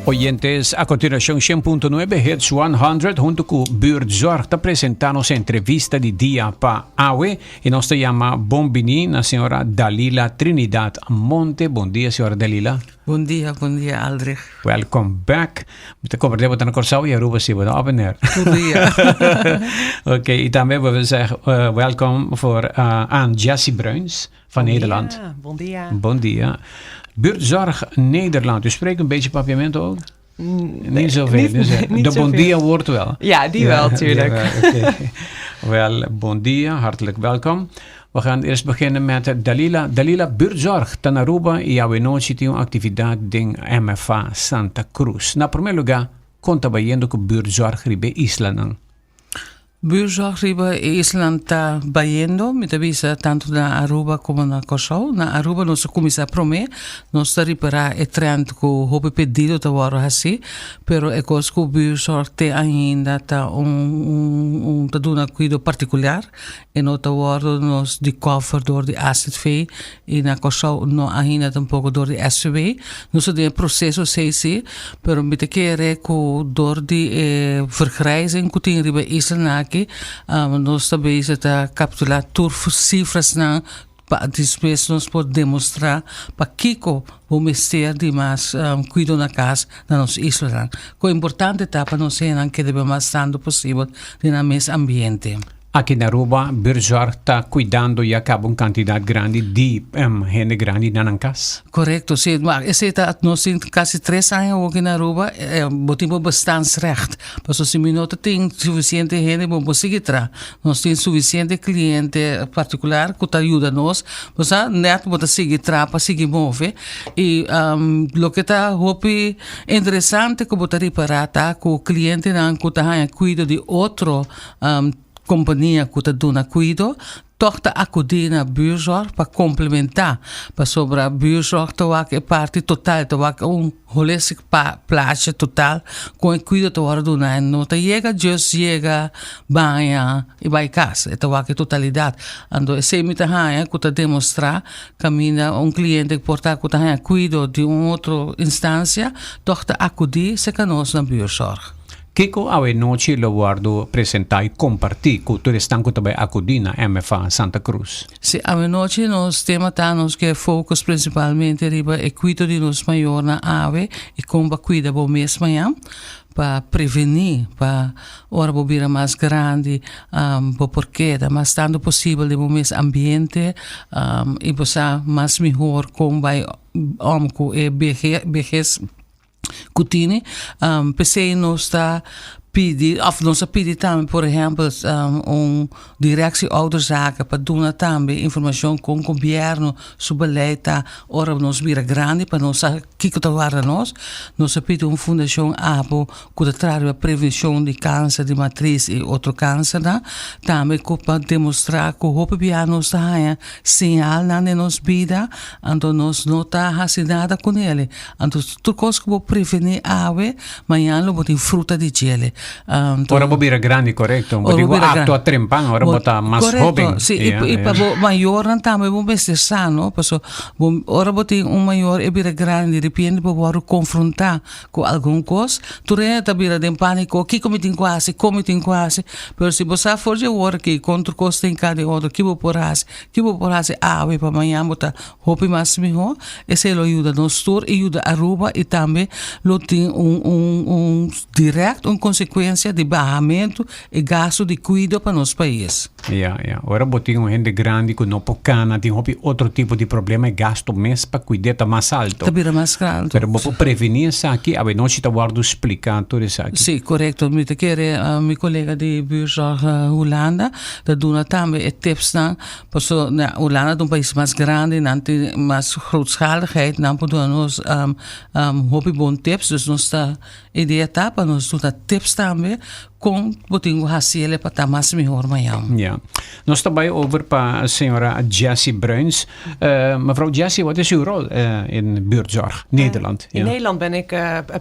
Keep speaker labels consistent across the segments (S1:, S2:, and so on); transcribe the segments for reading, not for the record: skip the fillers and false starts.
S1: Oyentes, a continuación 100.9 Hits 100 junto con Buurtzorg te presentamos entrevista di dia pa AWE e nos te llama Bombini la signora Dalila Trinidad Monte. Bom dia, signora Dalila.
S2: Bom dia, Aldrich.
S1: Welcome back. Te convertemos dan Corsau e Aruba si we op en neer.
S2: Bom dia.
S1: Oké, daarmee willen we zeggen welkom voor aan Jessie Bruins van Nederland.
S3: Bon dia.
S1: Bon dia. Buurtzorg Nederland. U spreekt een beetje papiamento ook? Niet zoveel.
S3: Niet
S1: de
S3: zoveel.
S1: bon dia woord wel.
S3: Ja, die wel, tuurlijk.
S1: Okay. Wel, bon dia. Hartelijk welkom. We gaan eerst beginnen met Dalila. Dalila, Buurtzorg, Tanaruba e a noite tem uma atividade em MFA Santa Cruz. Na primeiro lugar, conta baiendo com Buurtzorg ribe Island.
S2: Buurtzorg ribe Island está baiendo, me avisa tanto na Aruba como na Corsau. Na Aruba nós começa a promer, nós está reparar e trend que o pedido tá waro assim, pero é coisa que o Buurtzorg tem ainda tá tá dando cuidado particular e não tá waro nós de cover door de AZV e na Corsau não ainda tampouco door de SW. Nós tem processo sei, pero me te querer que door de vergrijzing que tem ribe Island nós também está capturar cifras na para depois nós podemos demonstrar para Kiko o mistério de mais cuidado na casa na nossa isla. O importante é para nós que devemos mais tanto possível no mesmo ambiente.
S1: Aqui na Aruba, Buurtzorg está cuidando e acaba uma quantidade grande de gente grande na casa.
S2: Correto, sim. Mas nós temos quase 3 anos aqui na Aruba, temos bestaansrecht. Mas se nós temos suficiente gente, vamos seguir atrás. Nós temos suficiente cliente particular que ajuda nós, mas net vamos seguir atrás para seguir mover. E o que está interessante que vamos reparar é que o cliente não cuida de outro companhia que está dando cuidado, toch te acudir na Buurtzorg para complementar, para sobre a Buurtzorg te parte total, te holistic plaatje total, com cuidado te wak doen en não te chega, banha e vai casa, te wak totalidade. Ando esse me te que te demonstrar camina cliente que porta que te cuidado de outra instância, toch te acudir se canos na Buurtzorg.
S1: Kiko a noite lo guardo apresentar e compartilhar com todos estão também acudir na MFA Santa Cruz.
S2: Sim, a noite nós temos que fokus principalmente riba e cuido de nos maior na ave e como cuida bom mesmo para prevenir, para ora bobira mais grande, porque é mais tanto possível de bom mesmo ambiente e você mais melhor como vai com e vejez Cutini, PC nos está pedir, of nos pedir também, por exemplo, direção ouderzaken para dar também informação com o governo sobre beleid, ora nos vira grande para nós que que tá nós pedir uma fundação abo que trata a prevenção de câncer de matriz e outro câncer, também para demonstrar que o hope nos dá sinal na nossa vida, então nós não tá nada com ele, então tudo coisa que vou prevenir ave, amanhã lo botar fruta de gele.
S1: Ora bobira grande, correto? Digo acto a trempang, ora bota mais jovem.
S2: Sim, e para maior também vamos ser sano, porque ora botar maior e bira grande, de repente vou confrontar com alguma coisa, tu reta bira de pânico, que como tem quase, mas se você for de hora que contra costa em cada outro, que vou por as, ave para amanhã botar roupa mais melhor, esse lo ajuda nos tour, ajuda a Aruba e também lo tem direto, consequência de barramento e gasto de cuidado para nosso país.
S1: Ora botem gente grande que não pocana, tem outro tipo de problema e gasto mesmo para cuidar mais alto.
S2: Também mais alto.
S1: Pero vou prevenir isso aqui, a não te guardo explicar tudo isso aqui.
S2: Sim, correto. Me te quer meu colega de Buurtzorg Holanda, da dona também tips na, porque na Holanda é um país mais grande, não tem mais grootschaligheid, não podemos hobby bom tips, dus nós está ideia tá para nós dar tips também com botinho raciele para estar mais melhor amanhã.
S1: Nós também over para a senhora Jessie Bruins. Mevrouw Jessie, wat is uw rol in Buurtzorg, Nederland?
S3: In Nederland ben ik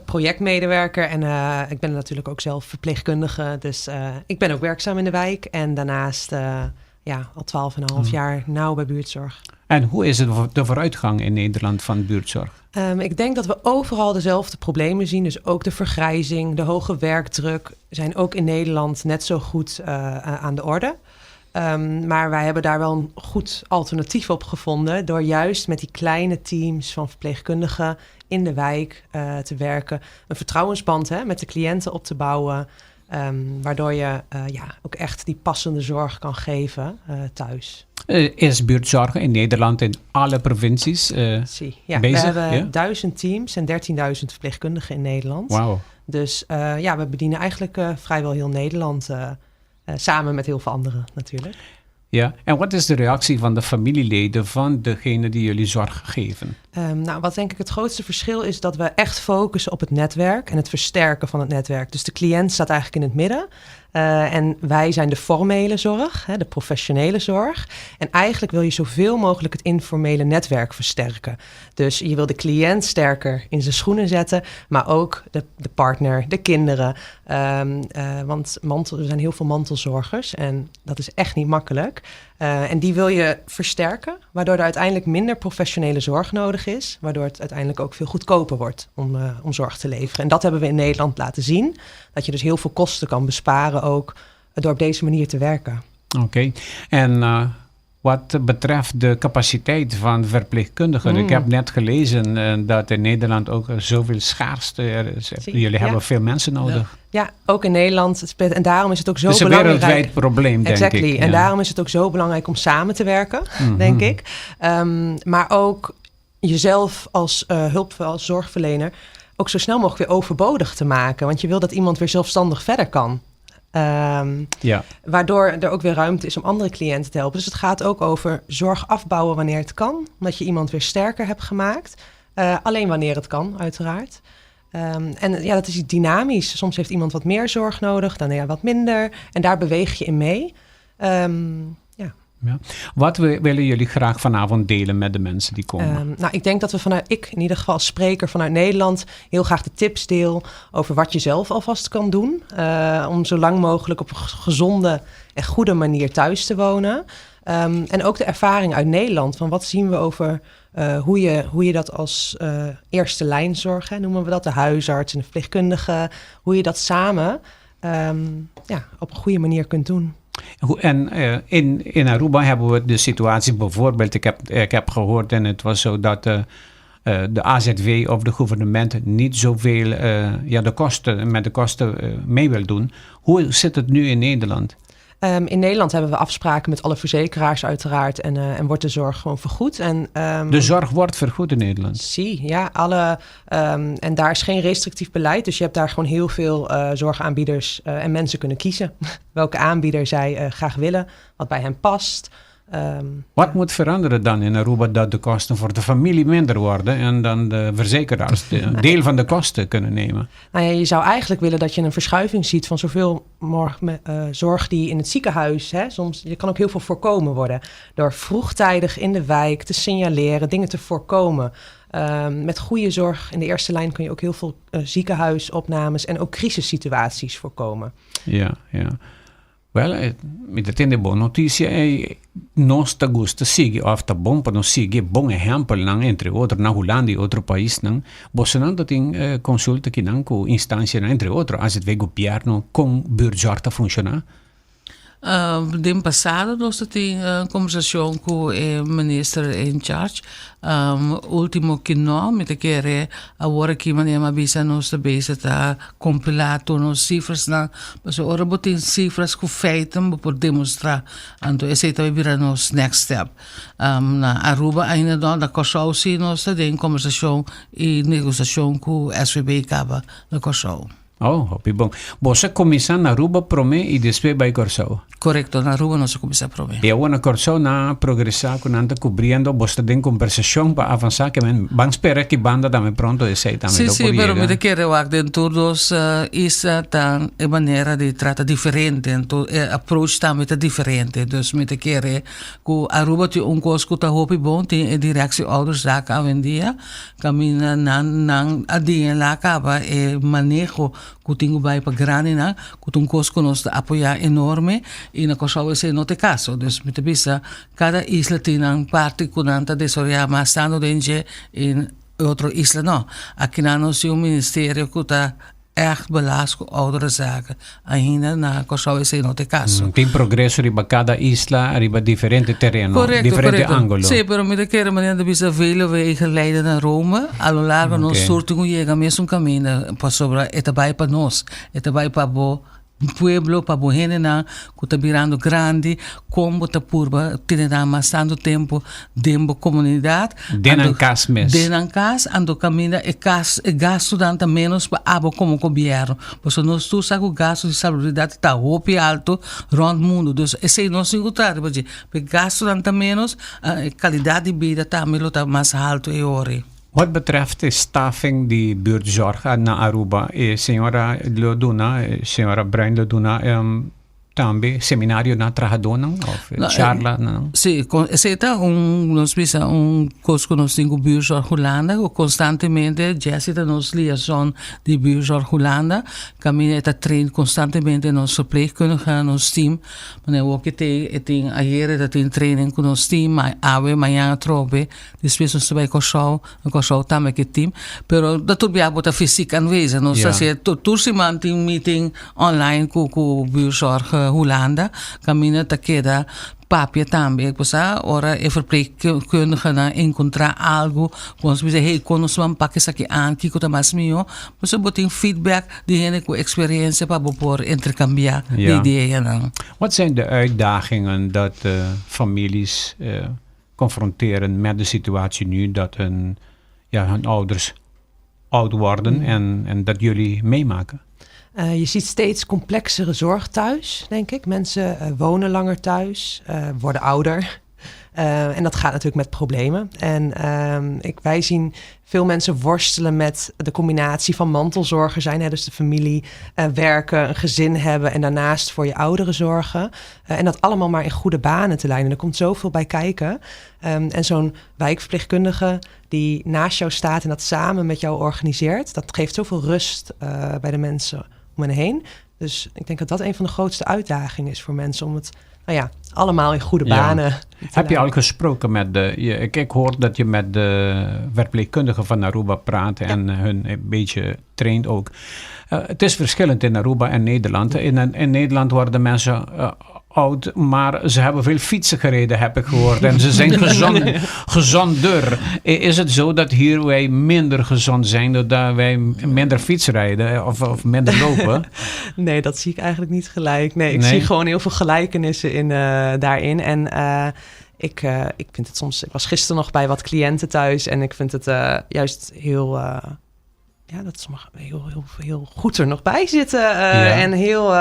S3: projectmedewerker en ik ben natuurlijk ook zelf verpleegkundige. Dus ik ben ook werkzaam in de wijk en daarnaast al 12,5 jaar nauw bij Buurtzorg.
S1: En hoe is het de vooruitgang in Nederland van buurtzorg?
S3: Ik denk dat we overal dezelfde problemen zien. Dus ook de vergrijzing, de hoge werkdruk zijn ook in Nederland net zo goed aan de orde. Maar wij hebben daar wel een goed alternatief op gevonden door juist met die kleine teams van verpleegkundigen in de wijk te werken. Een vertrouwensband met de cliënten op te bouwen. Waardoor je ook echt die passende zorg kan geven thuis.
S1: Is buurtzorg in Nederland in alle provincies bezig?
S3: We hebben 1000 teams en 13.000 verpleegkundigen in Nederland.
S1: Wauw.
S3: Dus we bedienen eigenlijk vrijwel heel Nederland samen met heel veel anderen natuurlijk.
S1: Ja, en wat is de reactie van de familieleden van degene die jullie zorg geven?
S3: Wat denk ik het grootste verschil is dat we echt focussen op het netwerk en het versterken van het netwerk. Dus de cliënt staat eigenlijk in het midden. En wij zijn de formele zorg, de professionele zorg. En eigenlijk wil je zoveel mogelijk het informele netwerk versterken. Dus je wil de cliënt sterker in zijn schoenen zetten, maar ook de partner, de kinderen. Want er zijn heel veel mantelzorgers en dat is echt niet makkelijk. En die wil je versterken, waardoor er uiteindelijk minder professionele zorg nodig is. Waardoor het uiteindelijk ook veel goedkoper wordt om zorg te leveren. En dat hebben we in Nederland laten zien. Dat je dus heel veel kosten kan besparen ook door op deze manier te werken.
S1: Oké. En wat betreft de capaciteit van verpleegkundigen. Ik heb net gelezen dat in Nederland ook zoveel schaarste er is. Jullie hebben veel mensen nodig.
S3: Ja, ook in Nederland. En daarom is het ook zo
S1: belangrijk. Het is een wereldwijd probleem, denk ik.
S3: En daarom is het ook zo belangrijk om samen te werken, denk ik. Maar ook jezelf als als zorgverlener ook zo snel mogelijk weer overbodig te maken. Want je wil dat iemand weer zelfstandig verder kan. Waardoor er ook weer ruimte is om andere cliënten te helpen. Dus het gaat ook over zorg afbouwen wanneer het kan. Omdat je iemand weer sterker hebt gemaakt. Alleen wanneer het kan, uiteraard. Dat is dynamisch. Soms heeft iemand wat meer zorg nodig, dan wat minder. En daar beweeg je in mee.
S1: Ja. Wat willen jullie graag vanavond delen met de mensen die komen?
S3: Ik denk dat ik in ieder geval als spreker vanuit Nederland heel graag de tips deel over wat je zelf alvast kan doen. Om zo lang mogelijk op een gezonde en goede manier thuis te wonen. En ook de ervaring uit Nederland. Van wat zien we over hoe je dat als eerste lijnzorg, noemen we dat, de huisarts en de verpleegkundige. Hoe je dat samen op een goede manier kunt doen.
S1: En in Aruba hebben we de situatie bijvoorbeeld, ik heb gehoord en het was zo dat de AZW of de gouvernement niet zoveel met de kosten mee wil doen. Hoe zit het nu in Nederland?
S3: In Nederland hebben we afspraken met alle verzekeraars uiteraard en wordt de zorg gewoon vergoed.
S1: De zorg wordt vergoed in Nederland?
S3: En daar is geen restrictief beleid. Dus je hebt daar gewoon heel veel zorgaanbieders en mensen kunnen kiezen welke aanbieder zij graag willen, wat bij hen past.
S1: Wat moet veranderen dan in Aruba dat de kosten voor de familie minder worden en dan de verzekeraars deel van de kosten kunnen nemen?
S3: Je zou eigenlijk willen dat je een verschuiving ziet van zoveel zorg die in het ziekenhuis, soms, je kan ook heel veel voorkomen worden door vroegtijdig in de wijk te signaleren, dingen te voorkomen. Met goede zorg in de eerste lijn kun je ook heel veel ziekenhuisopnames en ook crisissituaties voorkomen.
S1: Ja. Well, met de boa notícia nós tá gosta seguir after bom para nós seguir bom exemplo nang entre outros na Holanda e outro país nang bosenang dat in consulta que nang com instância entre outros as het governo com buurtzorg te funcionar.
S2: De passado nós temos conversação com o ministro in charge. Último que não, me te quer agora que maneira bisa nós bezig tá compilar nos cifras na, mas agora botem cifras com feitos para demonstrar. Então esse é também nos next step. Na Aruba ainda não da Kosovo sim nós tem conversação e negociação com o SVB acaba na Kosovo.
S1: Oh, hopi bom. Você começar na Aruba prome e depois vai Corsão.
S2: Correcto, na Aruba nós começar prome.
S1: E agora na Corsão na progressar com anda cobrindo, você tem conversação para avançar que vamos esperar que banda também pronto de sei também.
S2: Sim, pero me quero que dentro dos isa tan e maneira de trata diferente, então approach também tá diferente. Dus me quero que Aruba te coisa tá hopi bom tem direção ouders daar aan dia, camina nan adien lá acaba e manejo kutingo bij pa granina, kutun koskonos de apoya enorme, e na kosawa se no te caso. Dus met de bisa, cada isla tiene un parte kunanta de Soriama, stando dentro in otro isla no. Aqui na nos um ministério que está echt belast com oudere zaken. Ainda na kosawa se no te caso.
S1: Tem progresso riba cada isla, riba differente terreno,
S2: Correcto,
S1: differente
S2: correcto.
S1: angolo.
S2: Sí, pero mira que manera de bisa vele wegen leiden naar Rome. A lo largo nos surtingo llega mesmo caminho para sobre etabai para nós, etabai para bo pueblo para bo gente na que está virando grande, como está purba, tiene mais tanto tempo dentro comunidade.
S1: Denan cas mes.
S2: Denan cas, ando caminha e gasto tanta menos para abo como governo. Por isso nós tu sabe o gasto de saúde está hopi alto rond mundo. Dus esse nós encontrar, porque gasto tanta menos, qualidade de vida também está mais alto e ore.
S1: Wat betreft de staffing die buurtzorg na Aruba, senhora Loduna, senhora Brian Loduna, também seminário na Trajadona, ou charla, não?
S2: Sim, está nós pisa curso que nós temos buurzorg Holanda, constantemente, Jessica nos liaison de buurzorg Holanda, caminha está trein constantemente nos verpleegkundigen, nos team, mas ook tem ayer tem training com nos team, ave manhã trobe, depois nós vai com também que team, pero dat tudo bem bota física aanwezig, nós assim, todos tem meeting online com buurzorg Holanda, caminha ta queda papia também, pois ora é verpleegkundige na encontrar algo, quando você hey, quando nós vamos pakken aqui aqui que tá mais melhor, você botar feedback de gente com experiência para poder intercambiar de ideeën dan.
S1: Wat zijn de uitdagingen dat families confronteren met de situatie nu dat hun ouders oud worden en dat jullie meemaken?
S3: Je ziet steeds complexere zorg thuis, denk ik. Mensen wonen langer thuis, worden ouder. En dat gaat natuurlijk met problemen. En wij zien veel mensen worstelen met de combinatie van mantelzorger zijn. Hè, dus de familie, werken, een gezin hebben en daarnaast voor je ouderen zorgen. En dat allemaal maar in goede banen te leiden. Er komt zoveel bij kijken. En zo'n wijkverpleegkundige die naast jou staat en dat samen met jou organiseert, dat geeft zoveel rust bij de mensen om hen heen. Dus ik denk dat dat een van de grootste uitdagingen is voor mensen om het allemaal in goede banen.
S1: Heb je al gesproken met ik hoor dat je met de verpleegkundigen van Aruba praat en hun een beetje traint ook. Het is verschillend in Aruba en Nederland. In Nederland worden mensen oud, maar ze hebben veel fietsen gereden, heb ik gehoord. En ze zijn gezonder. Is het zo dat hier wij minder gezond zijn, doordat wij minder fietsrijden of minder lopen?
S3: Nee, dat zie ik eigenlijk niet gelijk. Nee, ik zie gewoon heel veel gelijkenissen daarin. En ik vind het soms... Ik was gisteren nog bij wat cliënten thuis en ik vind het juist heel... dat sommige heel goed er nog bij zitten. En heel...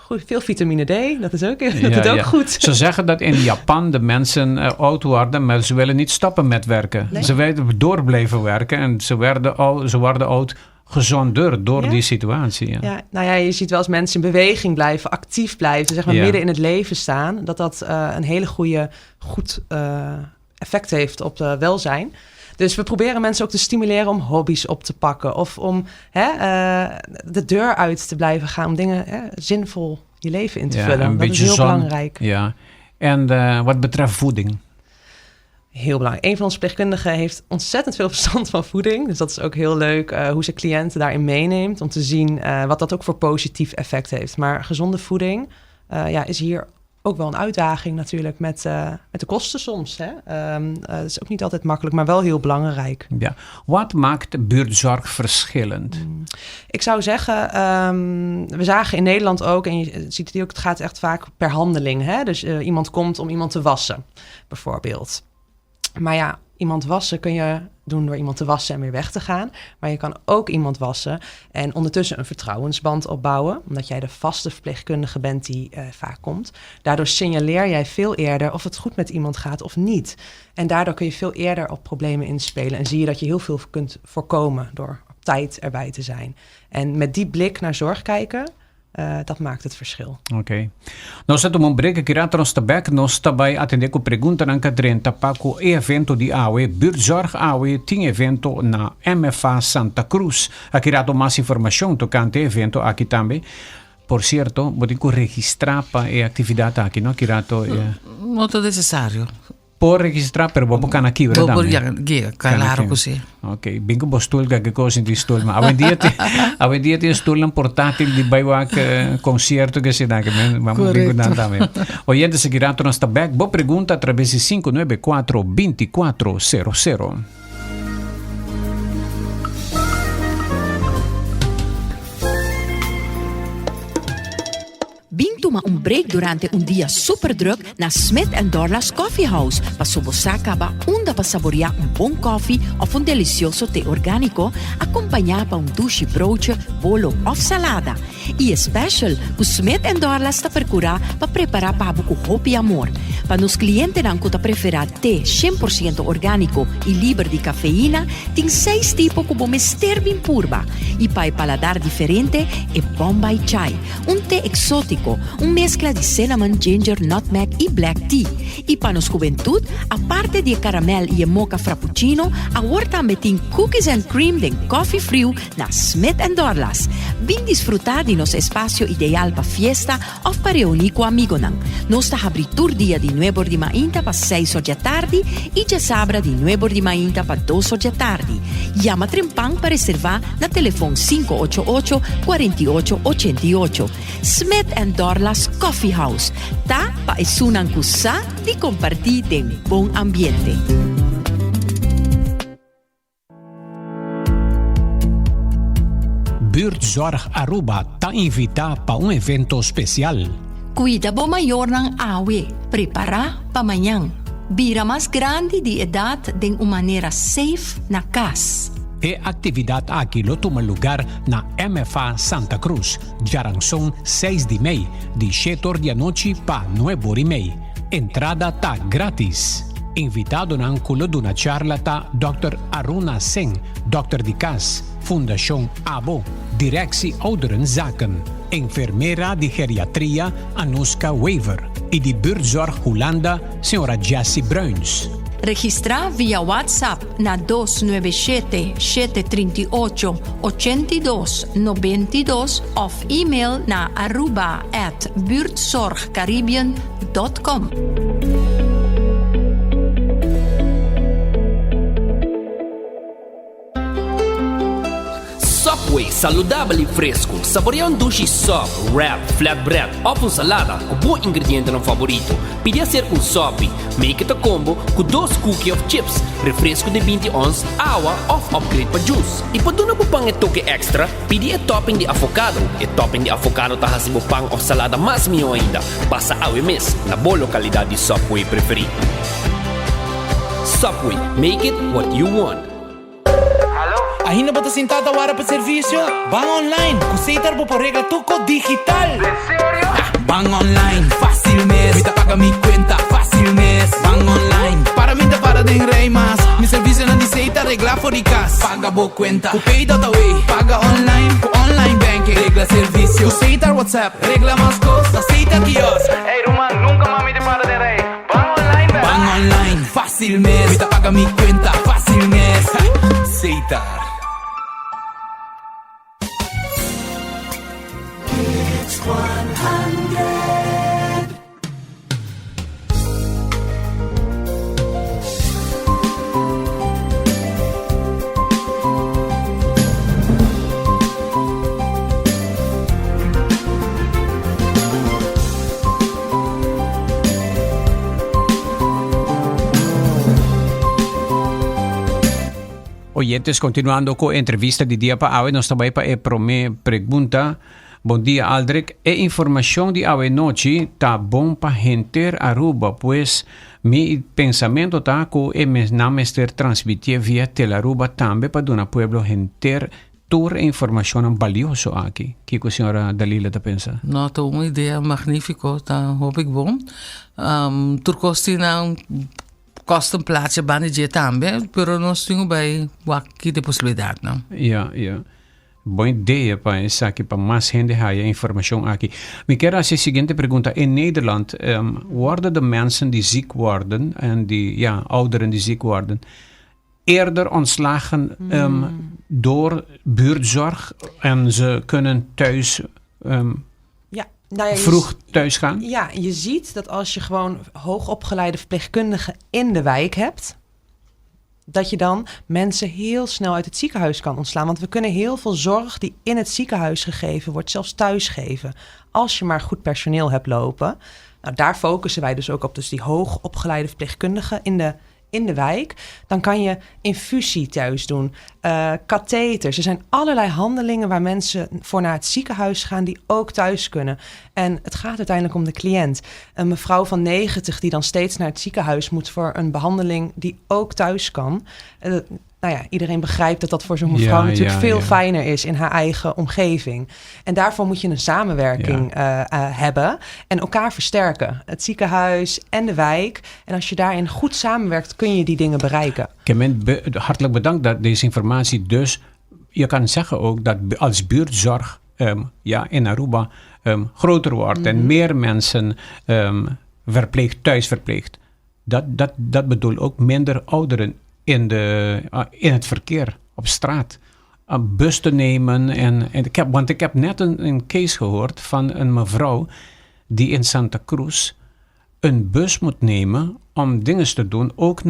S3: Goed, veel vitamine D, dat is ook, ook goed.
S1: Ze zeggen dat in Japan de mensen oud worden, maar ze willen niet stoppen met werken. Nee. Ze willen door blijven werken en ze worden oud gezonder door die situatie. Ja.
S3: Je ziet wel als mensen in beweging blijven, actief blijven, zeg maar midden in het leven staan, dat een hele goed effect heeft op het welzijn. Dus we proberen mensen ook te stimuleren om hobby's op te pakken. Of om de deur uit te blijven gaan. Om dingen zinvol je leven in te vullen. Dat is heel belangrijk.
S1: Ja. En wat betreft voeding?
S3: Heel belangrijk. Een van onze verpleegkundigen heeft ontzettend veel verstand van voeding. Dus dat is ook heel leuk hoe ze cliënten daarin meeneemt. Om te zien wat dat ook voor positief effect heeft. Maar gezonde voeding is hier ook wel een uitdaging natuurlijk met de kosten soms. Hè? Het is ook niet altijd makkelijk, maar wel heel belangrijk.
S1: Ja. Wat maakt buurtzorg verschillend?
S3: Ik zou zeggen, we zagen in Nederland ook, en je ziet het ook, het gaat echt vaak per handeling. Hè? Dus iemand komt om iemand te wassen, bijvoorbeeld. Maar iemand wassen kun je doen door iemand te wassen en weer weg te gaan. Maar je kan ook iemand wassen en ondertussen een vertrouwensband opbouwen. Omdat jij de vaste verpleegkundige bent die vaak komt. Daardoor signaleer jij veel eerder of het goed met iemand gaat of niet. En daardoor kun je veel eerder op problemen inspelen. En zie je dat je heel veel kunt voorkomen door op tijd erbij te zijn. En met die blik naar zorg kijken, Dat maakt het verschil.
S1: Ok. Nós estamos um break aqui rato nós tabak, nós também atender com pergunta na cadrenta para o evento de AWE, Buurtzorg AWE, tem evento na MFA Santa Cruz. Aqui rato mais informação tocante evento aqui também. Por certo, podem registrar para a atividade aqui, não? Aqui rato
S2: Não é necessário.
S1: por registrar, pero bobo kan aqui,
S2: Bobo,
S1: verdade?
S2: claro que sim.
S1: Ok, bem que bostul que coisa de stoel, mas hoje em dia tem stoel portátil de baiwak concerto que se dá, que vamos bem cuidar também. Oyente seguirá nós tabak, boa pergunta através de 594-2400.
S4: Toma break durante dia super druk na Smith & Dorla's Coffee House. Para sobosacaba onda para saborear bom coffee of delicioso thee orgánico, acompanhado para douche broodje, bolo of salada. E special, o Smith & Dorla's está percurar para preparar para com hope e amor. Para nos clientes que tá preferar thee 100% orgánico e livre de cafeína, tem 6 tipos como mister bem purba. E para paladar diferente, é Bombay Chai, thé exótico, mescla de cinnamon, ginger, nutmeg e black tea. E para nos juventude, aparte de caramel e mocha frappuccino, agora também tem cookies and cream de coffee frio na Smith & Dorla's. Vem desfrutar de nosso espaço ideal para fiesta ou para reunir com amigos. Nós está abrindo dia de 9 de manhã para 6 da tarde e de sábado de 9 de manhã para 2 da tarde. Llama Trempang para reservar na telefone 588-4888. Smith & Dorla's Coffee House. Tá para esunan kusa de compartir de bom ambiente.
S1: Buurtzorg Aruba está invitado para evento especial.
S4: Cuida bo maior ng awe. Prepara pa manhã. Bira mais grande de idade de uma maneira safe na casa.
S1: E atividade aqui lo toma lugar na MFA Santa Cruz, Jaransão 6 de Mei, de 7 da noite para 9 de Mei. Entrada tá grátis. Invitado na anculo de uma charla tá Dr. Aruna Singh, Dr. de Cas, Fundação ABO, Directie Ouderenzaken, enfermeira de geriatria Anuska Weaver e de Buurtzorg Holanda, Senhora Jessie Bruins.
S4: Registra via WhatsApp na 297-738-8292 of e-mail na aruba@buurtzorgcaribbean.com.
S5: Subway, saudável e fresco. Saboreia sushi soft, wrap, flatbread ou salada com bom ingrediente no favorito. Pide ser sopi, make it a combo com 2 cookies of chips, refresco de 20 ons, água ou upgrade para juice. E para dar um pang toque extra, pide a topping de avocado. E topping de avocado tá hasibo pang ou salada mais melhor ainda. Passa ao mes na boa localidade de Subway preferido. Subway, make it what you want.
S6: Ainda bota sentada hora para serviço? Bang online, kusitar po por regla tuco digital. ¿En serio? Bang online, fácil mes. Mita paga mi cuenta, fácil mes. Bang online, para mí te para de rey más. Mi servicio no dice regla for icas. Paga bo cuenta, ku pay data way. Paga online, ku online banking. Regla servicio, kusitar WhatsApp. Regla más cosas, kusitar kiosk. Hey Roman, nunca mami te para de rey. Bang online, bang online, fácil mes. Mita paga mi cuenta, fácil mes. Kusitar.
S1: Oyentes, continuando com a entrevista de dia para hoje, nós também para a primeira pergunta. Bom dia, Aldrich. A informação de hoje noite tá bom para gente Aruba, pois meu pensamento tá que é mesmo transmitir via Telaruba também para dar ao pueblo gente toda a informação valiosa aqui. O que a senhora Dalila tá pensa?
S2: Não, tá uma ideia magnífica, tá hoop ik bom. Turcosti não kost een plaatsje bij de também, pero nós temos bij wat de possibilidade, não?
S1: Ja, ja. Bom ideia para isso aqui, para mais gente haya informação aqui. Me quero fazer a seguinte pergunta. In Nederland worden de mensen die ziek worden en die ouderen die ziek worden eerder ontslagen door buurtzorg en ze kunnen thuis vroeg thuis gaan?
S3: Ja, je ziet dat als je gewoon hoogopgeleide verpleegkundigen in de wijk hebt, dat je dan mensen heel snel uit het ziekenhuis kan ontslaan. Want we kunnen heel veel zorg die in het ziekenhuis gegeven wordt, zelfs thuis geven. Als je maar goed personeel hebt lopen. Nou, daar focussen wij dus ook op. Dus die hoogopgeleide verpleegkundigen in de wijk. Dan kan je infusie thuis doen. Katheters. Er zijn allerlei handelingen waar mensen voor naar het ziekenhuis gaan die ook thuis kunnen. En het gaat uiteindelijk om de cliënt. Een mevrouw van 90 die dan steeds naar het ziekenhuis moet voor een behandeling die ook thuis kan. Iedereen begrijpt dat dat voor zo'n mevrouw natuurlijk veel fijner is in haar eigen omgeving. En daarvoor moet je een samenwerking hebben en elkaar versterken. Het ziekenhuis en de wijk. En als je daarin goed samenwerkt, kun je die dingen bereiken.
S1: Hartelijk bedankt dat deze informatie. Dus je kan zeggen ook dat als buurtzorg in Aruba groter wordt en meer mensen thuis verpleegt. Dat bedoelt ook minder ouderen in het verkeer, op straat. Een bus te nemen. Want ik heb net een case gehoord van een mevrouw die in Santa Cruz een bus moet nemen om dingen te doen. Ook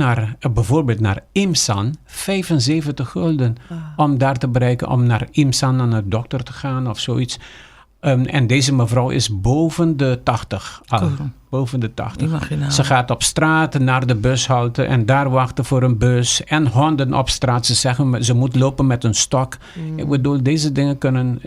S1: bijvoorbeeld naar Imsan, 75 gulden. Om daar te bereiken, om naar Imsan naar een dokter te gaan of zoiets. En deze mevrouw is boven de 80 al. Boven de 80. Ze gaat op straat naar de bushalte en daar wachten voor een bus. En honden op straat. Ze zeggen ze moet lopen met een stok. Ik bedoel, deze dingen kunnen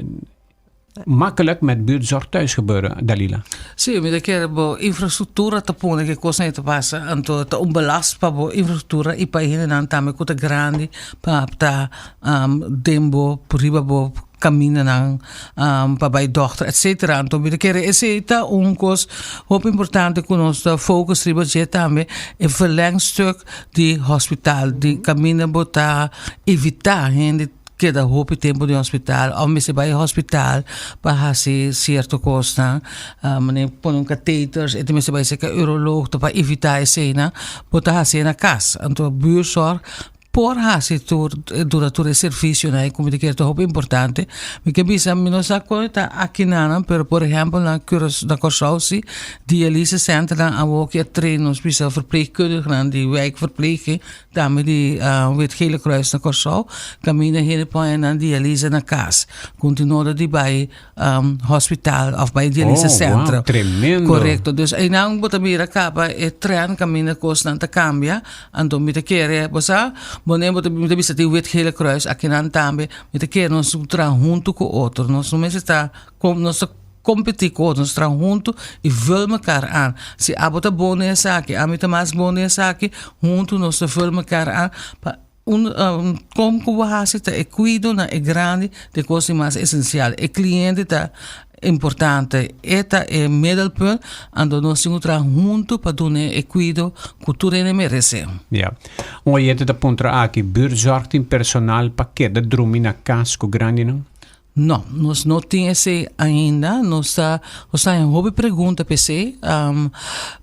S1: makkelijk met buurtzorg thuis gebeuren, Dalila.
S2: Sim, me quero infraestrutura te pôr que coisa não te passa, então te belast para infraestrutura e para ir na também coisa grande para dembo por riba bo caminho para bij dochter etc. Então me quero esse tá coisa muito importante que nós focus riba je também é verlengstuk die hospital die caminho botar evitar que da hoop tempo de hospital, ou mesmo bij hospital, para fazer certa coisa, meneer põe catheters, e mesmo bij zeker uroloog, para evitar essa cena, botar fazer na casa. Então, buurzorg, por fazer todo serviço, né, como de que é muito importante, porque bisa menos a coisa aqui não, pero por exemplo na Corsausi, dialyse centra, a ook treinos bisa verpleegkundigen die wijkverpleging, daarmee die weet Gele Kruis na Corsau, camina heen en dan dialyse na casa, continua die bij hospital of bij dialyse centra.
S1: Wow, tremendo.
S2: Correcto. Dus en dan bota mira capa e tren camina constante cambia, ando met de kere bosa Bonemos de vista de wet Gele Kruis aqui na Tambe, met de keer nós tra junto com outro, nós não está nós competir com outros, tra junto e vul mekaar aan. Se abota bone saki, amita mas bone saki, junto nós vul mekaar aan. Como que você está cuido na grande de coisa mais essencial, o cliente está importante, eta é middelpunt, ando nós temos tra junto para dar o cuido que tu merece.
S1: Ja, je hebt de puntra aqui, buurtzorg in personal pakket, de droom na casco grande não?
S2: Não, nós não temos esse ainda, nós está em hobby pergunta PC,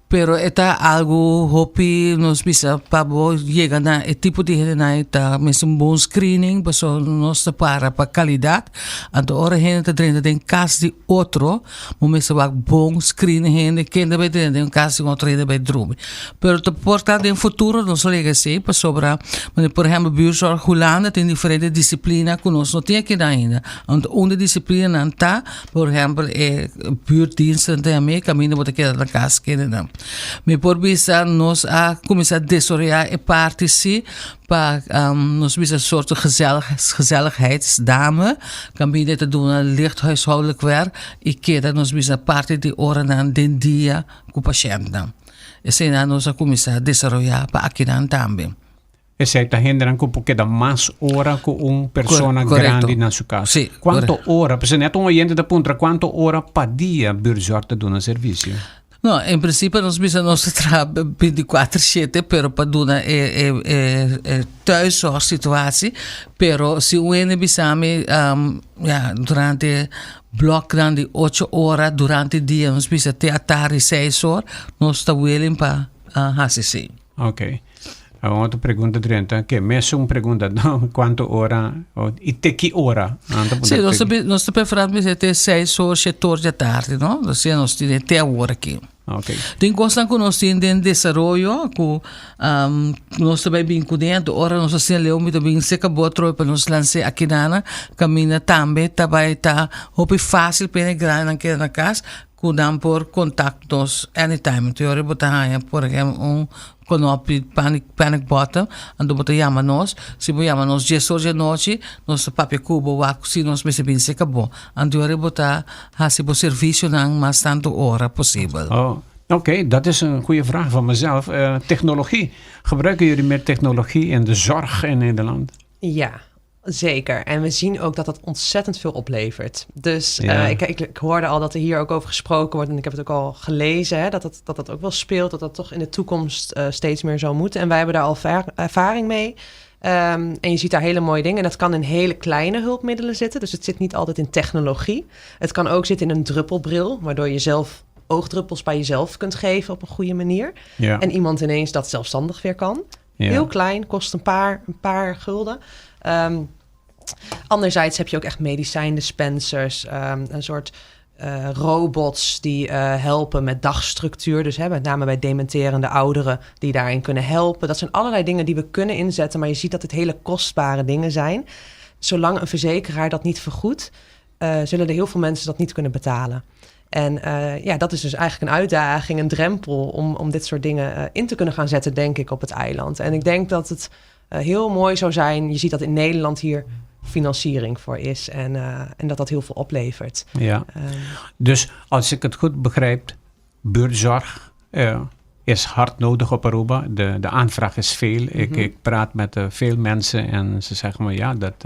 S2: pero está algo hobby nos bisa para chegar na tipo de gente na está mesmo bom screening, para nós para qualidade, então hora gente dentro de casa de outro, mas vai bom screening gente que ainda vai dentro de casa de outro ainda vai dormir. Pero te portar em futuro nós liga assim para sobra, por exemplo, buurzorg Holanda tem diferentes disciplina que nós não tem aqui ainda. Então uma disciplina não tá, por exemplo, é buurtdiensten também, caminho para que na casa que não. Me por bisa nós a começar a desorientar e particiar para nós bisa soort gezelligheidsdame caminho te doen licht huishoudelijk werk e que nós bisa parte de oren aan den dia com o paciente. E se nós a começar a desorientar para aqui também.
S1: E se está hindrando um pouco da mais hora com uma pessoa grande na sua casa.
S2: Sim,
S1: quanto hora? Porque neto oyente da punta, quanto hora para dia buurzorg te doen een serviço?
S2: No, in principe nós trabalhamos 24/7, pero para doen thuiszorgsituatie. Pero se o ene bisame durante blok dan die 8 horas durante el día nos bisa te atari 6 horas, nós está willing para HCC.
S1: Ok. Outra pergunta, Trenta, que mesmo pergunta, quanto hora, e te que hora?
S2: Sim, nós estamos preferando até 6 horas, 7 horas da tarde, não? Assim, nós temos até a hora aqui.
S1: Ok.
S2: Tem coisa que nós temos em desenvolvimento, que nós também bem cuidando, ora nós assim, leu muito bem, se acabou para nós lançar aqui na caminha também, também tá, hope fácil para entrar na casa, cuidam por contactos anytime. Então, eu vou botar por exemplo, konopi panic button, ando bota chama nós, se bo chama nós 10 horas da noite, nós papel cubo, se nós bem se acabou. Ando eu botar hasi bo serviço na mais tanto hora possível.
S1: Oh, oké, dat is een goede vraag van mezelf. Technologie. Gebruiken jullie meer technologie in de zorg in Nederland?
S3: Ja, zeker. En we zien ook dat dat ontzettend veel oplevert. Dus
S1: Ja.
S3: ik hoorde al dat er hier ook over gesproken wordt. En ik heb het ook al gelezen, hè, dat ook wel speelt. Dat toch in de toekomst steeds meer zou moeten. En wij hebben daar al ervaring mee. En je ziet daar hele mooie dingen. En dat kan in hele kleine hulpmiddelen zitten. Dus het zit niet altijd in technologie. Het kan ook zitten in een druppelbril. Waardoor je zelf oogdruppels bij jezelf kunt geven op een goede manier.
S1: Ja.
S3: En iemand ineens dat zelfstandig weer kan.
S1: Ja.
S3: Heel klein, kost een paar gulden. Anderzijds heb je ook echt medicijndispensers, een soort robots die helpen met dagstructuur. Dus met name bij dementerende ouderen die daarin kunnen helpen. Dat zijn allerlei dingen die we kunnen inzetten, maar je ziet dat het hele kostbare dingen zijn. Zolang een verzekeraar dat niet vergoedt, zullen er heel veel mensen dat niet kunnen betalen. En dat is dus eigenlijk een uitdaging, een drempel om dit soort dingen in te kunnen gaan zetten, denk ik, op het eiland. En ik denk dat het heel mooi zou zijn. Je ziet dat in Nederland hier financiering voor is en dat heel veel oplevert.
S1: Ja. Dus als ik het goed begrijp, buurtzorg is hard nodig op Aruba. De aanvraag is veel. Ik praat met veel mensen en ze zeggen me dat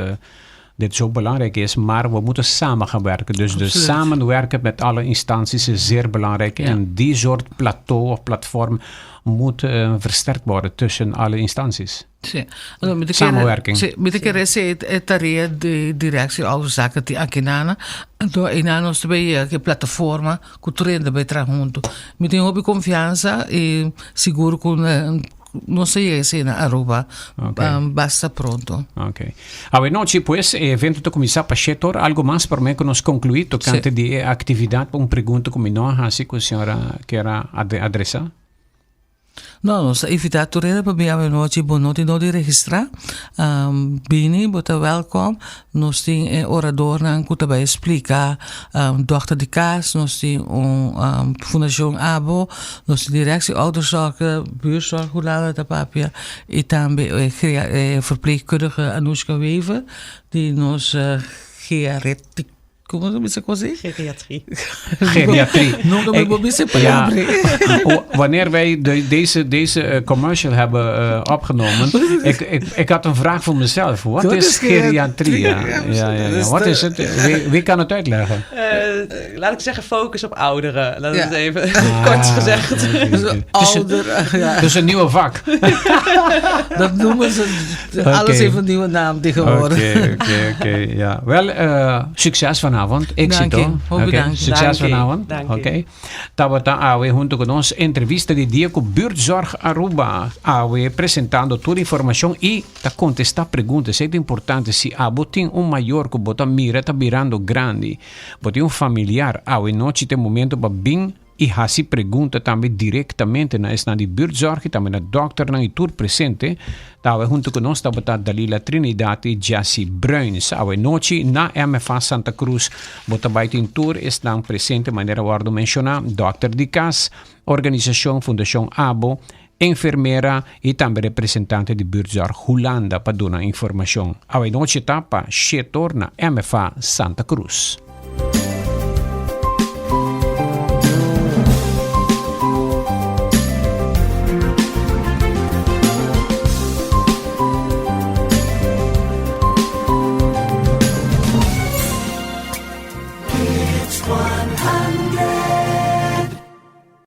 S1: dit zo belangrijk is, maar we moeten samen gaan werken. Dus samenwerken met alle instanties is zeer belangrijk. Ja. En die soort plateau of platform moet versterkt worden tussen alle instanties.
S2: Sì.
S1: Samenwerking.
S2: Met de kerese tarefa de directie over zaken die akinana, door inano stebe che plataforma culturele bij trajunto. Met een hobby confianza e seguro con non sei in Aruba, basta pronto.
S1: Ok. Buenas noches, pues, evento to começar para Chetor, algo mais para mim que nós concluir tocante de atividade, uma pergunta como nós, assim que a senhora quer adressar?
S2: No, nos invitato reden probeer noite bonoti no di registra. Bini, bota welkom. Nos tem orador na kuta bij explica dochter de kaas. Nos tem fundação Abo. Nos tem directie ouderzorg, buurtzorg, hoe laat het papia. En dan verpleegkundige Anoushka Wever die nos geriatriek. Como se così?
S3: Geriatrie.
S1: Wanneer wij deze commercial hebben opgenomen, ik had een vraag voor mezelf. Wat is geriatrie? Ja. Wat is het? Wie kan het uitleggen?
S3: Laat ik zeggen, focus op ouderen. Laat het even kort gezegd.
S1: Dus een nieuwe vak.
S2: Dat noemen ze. Alles heeft een nieuwe naam tegenwoordig.
S1: Oké. Ja. Wel, succes vanavond. Éxito. Succes vanavond. Oké. Tabata Awe junto con ons entrevista de dia com Buurtzorg Aruba. Awe presentando toda a informação e tá contestar perguntas. É importante se Abo tem maior que bota mira tá virando grande. Bota familiar. Awe noite tem momento para bem e hasi pergunta também diretamente na de buurtzorg e também na dokter na tour presente. Tawe junto con ons tabata Dalila Trinidad e Jassy Bruins. Awe noche na MFA Santa Cruz. Bota baitin tour is dan presente maneira guardo mencionar Dr. Dicas, organização Fundação Abo, enfermeira e também representante de buurtzorg Holanda para dar informação. Awe noche tapa Chetor na MFA Santa Cruz.